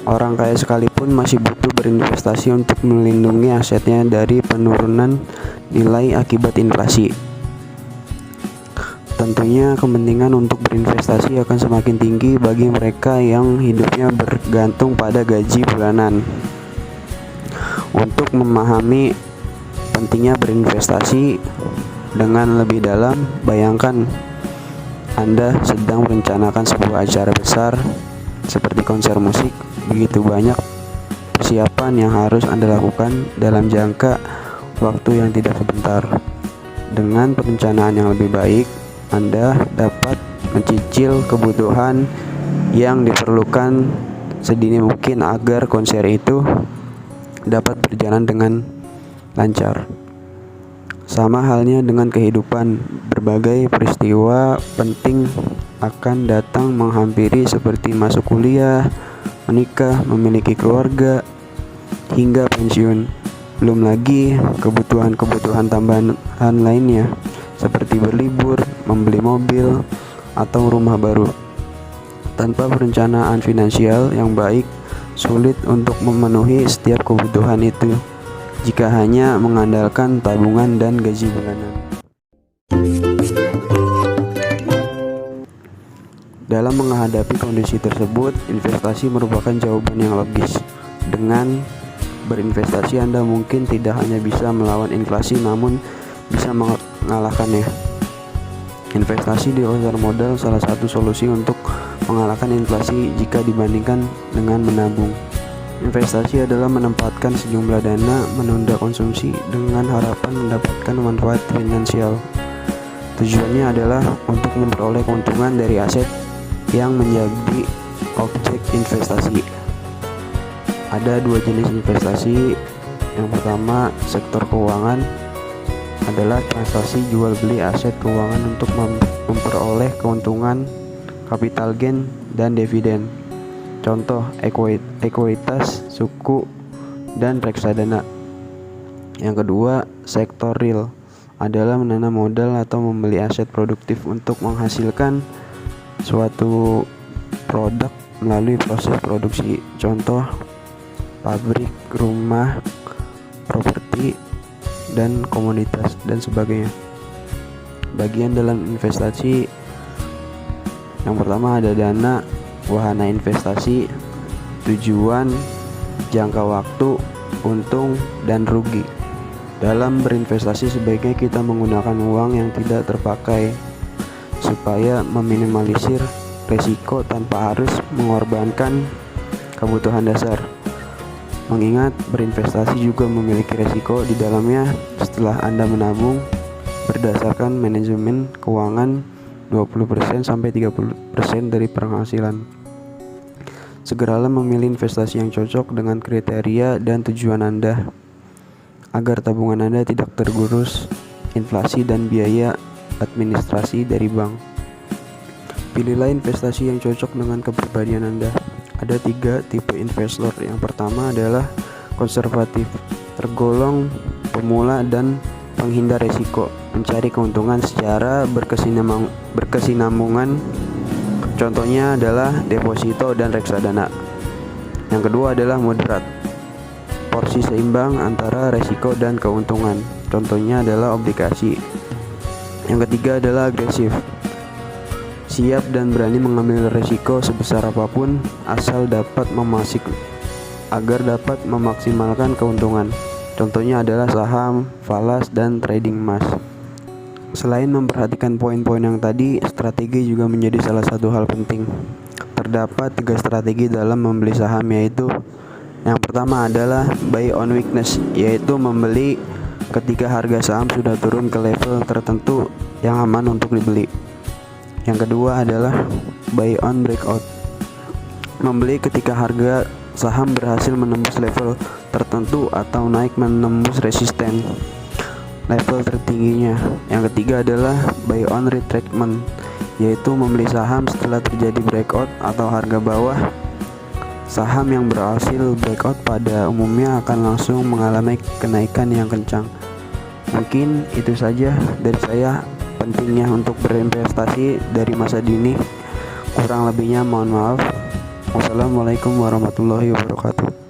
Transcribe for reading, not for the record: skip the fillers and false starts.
Orang kaya sekalipun masih butuh berinvestasi untuk melindungi asetnya dari penurunan nilai akibat inflasi. Tentunya kepentingan untuk berinvestasi akan semakin tinggi bagi mereka yang hidupnya bergantung pada gaji bulanan. Untuk memahami pentingnya berinvestasi dengan lebih dalam, bayangkan Anda sedang merencanakan sebuah acara besar seperti konser musik. Begitu banyak persiapan yang harus Anda lakukan dalam jangka waktu yang tidak sebentar. Dengan perencanaan yang lebih baik, Anda dapat mencicil kebutuhan yang diperlukan sedini mungkin agar konser itu dapat berjalan dengan lancar. Sama halnya dengan kehidupan, berbagai peristiwa penting akan datang menghampiri seperti masuk kuliah, menikah, memiliki keluarga, hingga pensiun. Belum lagi kebutuhan-kebutuhan tambahan lainnya seperti berlibur, membeli mobil, atau rumah baru. Tanpa perencanaan finansial yang baik, sulit untuk memenuhi setiap kebutuhan itu jika hanya mengandalkan tabungan dan gaji bulanan. Dalam menghadapi kondisi tersebut, investasi merupakan jawaban yang logis. Dengan berinvestasi, Anda mungkin tidak hanya bisa melawan inflasi, namun bisa mengalahkannya. Investasi di pasar modal salah satu solusi untuk mengalahkan inflasi jika dibandingkan dengan menabung. Investasi adalah menempatkan sejumlah dana menunda konsumsi dengan harapan mendapatkan manfaat finansial. Tujuannya adalah untuk memperoleh keuntungan dari aset yang menjadi objek investasi. Ada dua jenis investasi. Yang pertama, sektor keuangan adalah transaksi jual beli aset keuangan untuk memperoleh keuntungan, capital gain, dan dividen. Contoh ekuitas, suku, dan reksadana. Yang kedua, sektor real adalah menanam modal atau membeli aset produktif untuk menghasilkan suatu produk melalui proses produksi. Contoh pabrik, rumah, properti, dan komoditas, dan sebagainya. Bagian dalam investasi yang pertama ada dana, wahana investasi, tujuan, jangka waktu, untung, dan rugi. Dalam berinvestasi sebaiknya kita menggunakan uang yang tidak terpakai supaya meminimalisir risiko tanpa harus mengorbankan kebutuhan dasar. Mengingat berinvestasi juga memiliki risiko di dalamnya setelah Anda menabung berdasarkan manajemen keuangan 20% sampai 30% dari penghasilan. Segeralah memilih investasi yang cocok dengan kriteria dan tujuan Anda agar tabungan Anda tidak tergerus inflasi dan biaya administrasi dari bank. Pilihlah investasi yang cocok dengan kepribadian Anda. Ada 3 tipe investor. Yang pertama adalah konservatif, tergolong pemula dan penghindar risiko, mencari keuntungan secara berkesinambungan. Contohnya adalah deposito dan reksadana. Yang kedua adalah moderat, porsi seimbang antara risiko dan keuntungan. Contohnya adalah obligasi. Yang ketiga adalah agresif, siap dan berani mengambil risiko sebesar apapun asal dapat memaksimalkan keuntungan. Contohnya adalah saham, falas, dan trading emas. Selain memperhatikan poin-poin yang tadi, strategi juga menjadi salah satu hal penting. Terdapat 3 strategi dalam membeli saham, yaitu yang pertama adalah buy on weakness, yaitu membeli ketika harga saham sudah turun ke level tertentu yang aman untuk dibeli. Yang kedua adalah buy on breakout, membeli ketika harga saham berhasil menembus level tertentu atau naik menembus resisten level tertingginya. Yang ketiga adalah buy on retracement, yaitu membeli saham setelah terjadi breakout atau harga bawah. Saham yang berhasil breakout pada umumnya akan langsung mengalami kenaikan yang kencang. Mungkin itu saja dari saya, pentingnya untuk berinvestasi dari masa dini. Kurang lebihnya mohon maaf. Wassalamualaikum Wassalamualaikum warahmatullahi wabarakatuh.